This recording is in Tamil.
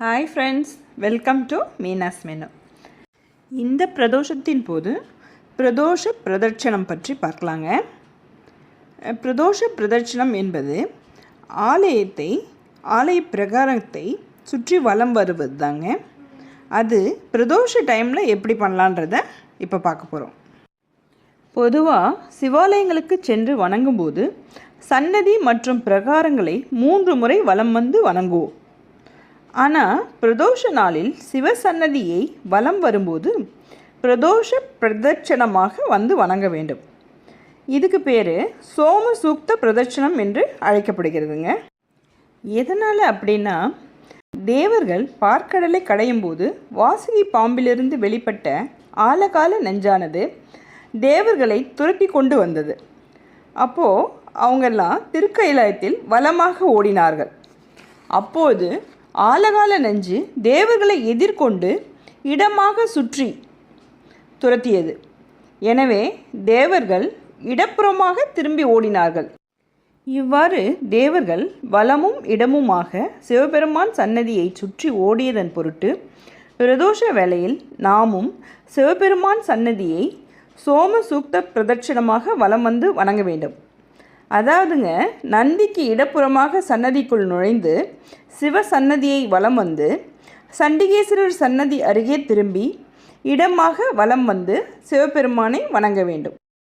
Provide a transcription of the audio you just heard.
Hi friends, welcome to Meena's menu. இந்த பிரதோஷத்தின் போது பிரதோஷ பிரதட்சணம் பற்றி பார்க்கலாங்க. பிரதோஷ பிரதட்சணம் என்பது ஆலய பிரகாரத்தை சுற்றி வலம் வருவது தாங்க. அது பிரதோஷ டைமில் எப்படி பண்ணலான்றத இப்போ பார்க்க போகிறோம். பொதுவாக சிவாலயங்களுக்கு சென்று வணங்கும்போது சன்னதி மற்றும் பிரகாரங்களை 3 முறை வலம் வந்து வணங்குவோம். ஆனால் பிரதோஷ நாளில் சிவசன்னதியை வலம் வரும்போது பிரதோஷ பிரதட்சணமாக வந்து வணங்க வேண்டும். இதுக்கு பேர் சோம சூக்த பிரதட்சணம் என்று அழைக்கப்படுகிறதுங்க. எதனால் அப்படின்னா, தேவர்கள் பார்க்கடலை கடையும் போது வாசுகி பாம்பிலிருந்து வெளிப்பட்ட ஆழகால நெஞ்சானது தேவர்களை துரத்தி கொண்டு வந்தது. அப்போது அவங்கெல்லாம் திருக்கைலாயத்தில் வலமாக ஓடினார்கள். அப்போது ஆழகால நெஞ்சு தேவர்களை எதிர்கொண்டு இடமாக சுற்றி துரத்தியது. எனவே தேவர்கள் இடப்புறமாக திரும்பி ஓடினார்கள். இவ்வாறு தேவர்கள் வலமும் இடமுமாக சிவபெருமான் சன்னதியை சுற்றி ஓடியதன் பொருட்டு பிரதோஷ வேளையில் நாமும் சிவபெருமான் சன்னதியை சோம சூக்த பிரதட்சணமாக வலம் வந்து வணங்க வேண்டும். அதாவதுங்க, நந்திக்கு இடப்புறமாக சன்னதிக்குள் நுழைந்து சிவ சன்னதியை வலம் வந்து சண்டிகேஸ்வரர் சன்னதி அருகே திரும்பி இடமாக வலம் வந்து சிவபெருமானை வணங்க வேண்டும்.